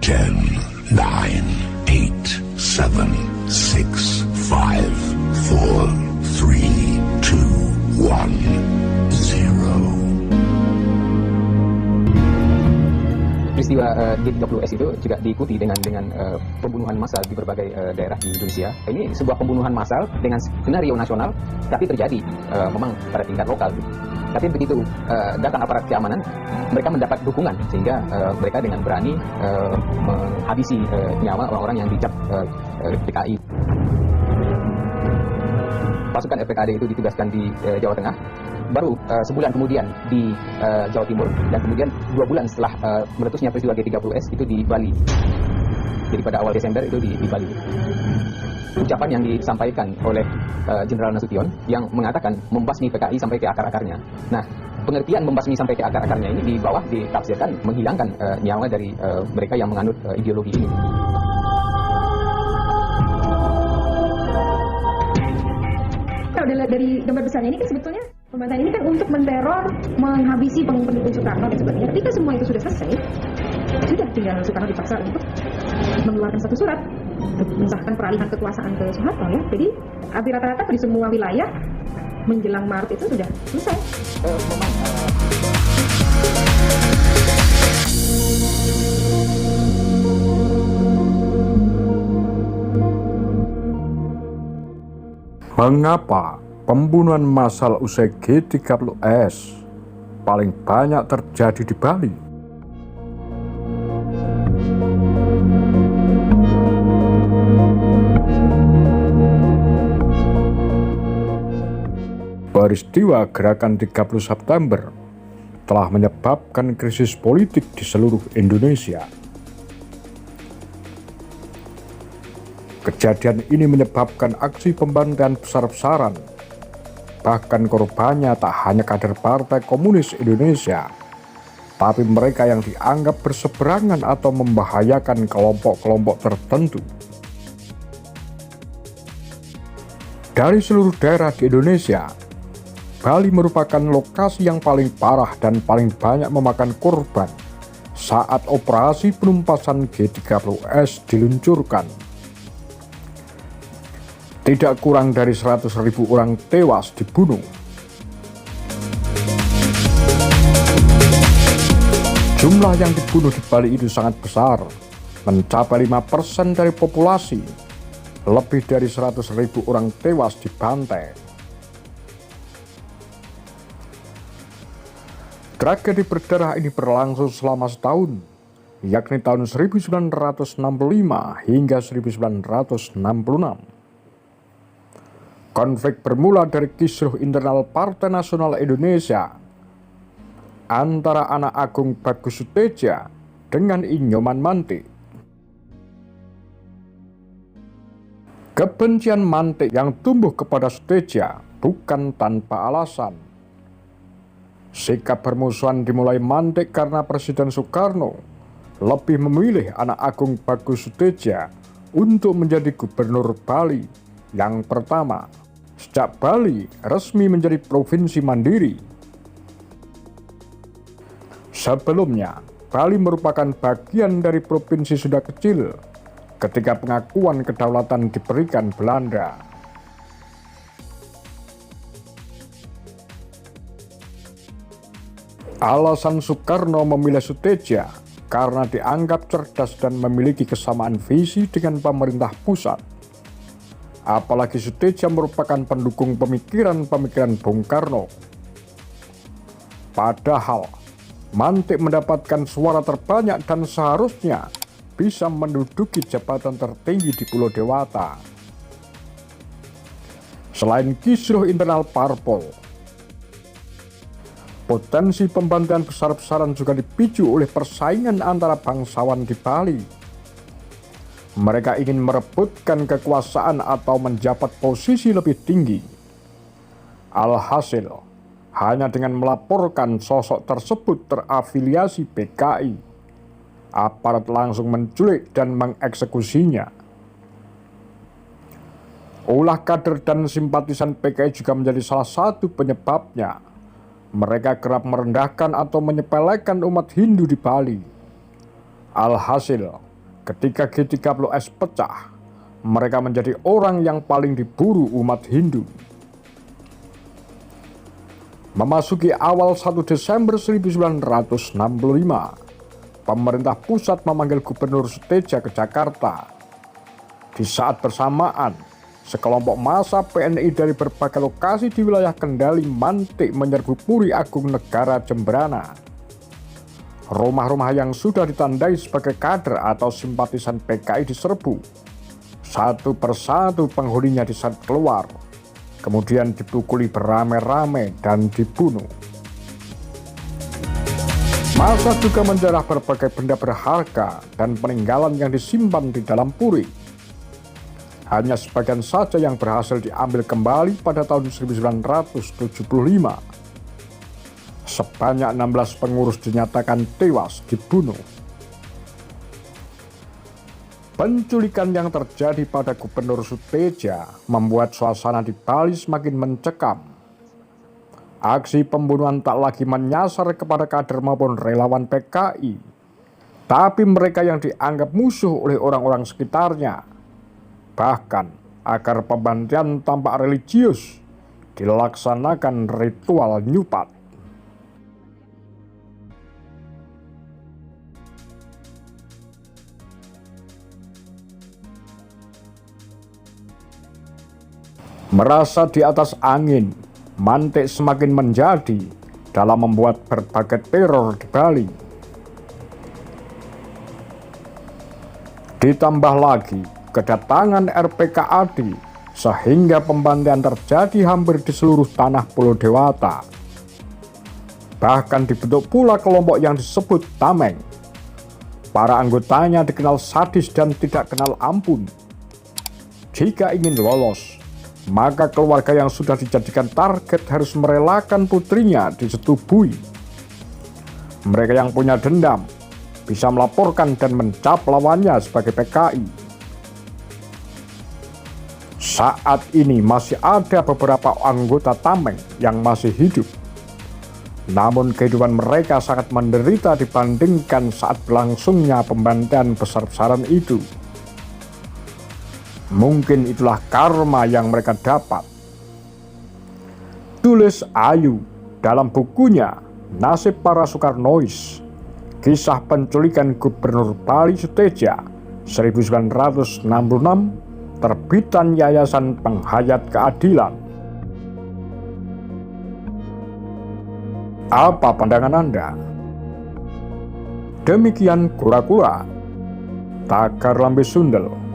10, 9, 8, 7, 6, 5, 4, 3, 2, 1, 0. Peristiwa G30S itu juga diikuti dengan pembunuhan massal di berbagai daerah di Indonesia. Ini sebuah pembunuhan massal dengan skenario nasional, tapi terjadi memang pada tingkat lokal. Tapi begitu datang aparat keamanan, mereka mendapat dukungan sehingga mereka dengan berani menghabisi nyawa orang-orang yang dicap PKI. Pasukan FPKD itu ditugaskan di Jawa Tengah, baru sebulan kemudian di Jawa Timur, dan kemudian 2 bulan setelah meletusnya peristiwa G30S itu di Bali. Jadi pada awal Desember itu di Bali. Ucapan yang disampaikan oleh Jenderal Nasution yang mengatakan membasmi PKI sampai ke akar-akarnya. Nah, pengertian membasmi sampai ke akar-akarnya ini di bawah ditafsirkan menghilangkan nyawa dari mereka yang menganut ideologi ini. Kalau dari gambar besarnya ini kan sebetulnya pemerintahan ini kan untuk menteror, menghabisi pendukung Soekarno dan sebagainya. Ketika semua itu sudah selesai, sudah tinggal Soekarno dipaksa untuk mengeluarkan satu surat untuk mensahkan peralihan kekuasaan ke Soeharto ya. Jadi hampir rata-rata di semua wilayah menjelang Maret itu sudah selesai. Mengapa pembunuhan massal usai G30S paling banyak terjadi di Bali? Peristiwa gerakan 30 September telah menyebabkan krisis politik di seluruh Indonesia. Kejadian ini menyebabkan aksi pembantaian besar-besaran. Bahkan korbannya tak hanya kader Partai Komunis Indonesia, tapi mereka yang dianggap berseberangan atau membahayakan kelompok-kelompok tertentu. Dari seluruh daerah di Indonesia, Bali merupakan lokasi yang paling parah dan paling banyak memakan korban saat operasi penumpasan G30S diluncurkan. Tidak kurang dari 100.000 orang tewas dibunuh. Jumlah yang dibunuh di Bali itu sangat besar, mencapai 5% dari populasi. Lebih dari 100.000 orang tewas dibantai. Tragedi berdarah ini berlangsung selama setahun, yakni tahun 1965 hingga 1966. Konflik bermula dari kisruh internal Partai Nasional Indonesia antara anak Agung Bagus Suteja dengan Inyoman Mantik. Kebencian Mantik yang tumbuh kepada Suteja bukan tanpa alasan. Sikap permusuhan dimulai Mantik karena Presiden Soekarno lebih memilih anak Agung Bagus Suteja untuk menjadi gubernur Bali yang pertama sejak Bali resmi menjadi provinsi mandiri. Sebelumnya, Bali merupakan bagian dari provinsi Sunda Kecil ketika pengakuan kedaulatan diberikan Belanda. Alasan Soekarno memilih Suteja karena dianggap cerdas dan memiliki kesamaan visi dengan pemerintah pusat. Apalagi Suteja merupakan pendukung pemikiran-pemikiran Bung Karno. Padahal, Mantik mendapatkan suara terbanyak dan seharusnya bisa menduduki jabatan tertinggi di Pulau Dewata. Selain kisruh internal parpol, potensi pembantaian besar-besaran juga dipicu oleh persaingan antara bangsawan di Bali. Mereka ingin merebutkan kekuasaan atau menjabat posisi lebih tinggi. Alhasil, hanya dengan melaporkan sosok tersebut terafiliasi PKI, aparat langsung menculik dan mengeksekusinya. Ulah kader dan simpatisan PKI juga menjadi salah satu penyebabnya. Mereka kerap merendahkan atau menyepelekan umat Hindu di Bali. Alhasil, ketika G30S pecah, mereka menjadi orang yang paling diburu umat Hindu. Memasuki awal 1 Desember 1965, pemerintah pusat memanggil Gubernur Suteja ke Jakarta. Di saat bersamaan, sekelompok massa PNI dari berbagai lokasi di wilayah Kendali Mantik menyerbu Puri Agung Negara Jembrana. Rumah-rumah yang sudah ditandai sebagai kader atau simpatisan PKI diserbu. Satu persatu penghuninya diseret keluar, kemudian dipukuli beramai-ramai dan dibunuh. Massa juga menjarah berbagai benda berharga dan peninggalan yang disimpan di dalam puri. Hanya sebagian saja yang berhasil diambil kembali pada tahun 1975. Sebanyak 16 pengurus dinyatakan tewas dibunuh. Penculikan yang terjadi pada Gubernur Suteja membuat suasana di Bali semakin mencekam. Aksi pembunuhan tak lagi menyasar kepada kader maupun relawan PKI, tapi mereka yang dianggap musuh oleh orang-orang sekitarnya. Bahkan agar pembantian tampak religius dilaksanakan ritual nyupat. Merasa di atas angin, Mantik semakin menjadi dalam membuat berbagai teror di Bali. Ditambah lagi kedatangan RPKAD sehingga pembantaian terjadi hampir di seluruh tanah Pulau Dewata. Bahkan dibentuk pula kelompok yang disebut Tameng. Para anggotanya dikenal sadis dan tidak kenal ampun. Jika ingin lolos, maka keluarga yang sudah dijadikan target harus merelakan putrinya disetubui. Mereka yang punya dendam bisa melaporkan dan mencap lawannya sebagai PKI. Saat ini masih ada beberapa anggota Tameng yang masih hidup. Namun kehidupan mereka sangat menderita dibandingkan saat berlangsungnya pembantaian besar-besaran itu. Mungkin itulah karma yang mereka dapat. Tulis Ayu dalam bukunya Nasib Para Soekarnois, kisah penculikan Gubernur Bali Suteja 1966, terbitan Yayasan Penghayat Keadilan. Apa pandangan Anda? Demikian kura-kura, Tagar Lambe Sundel.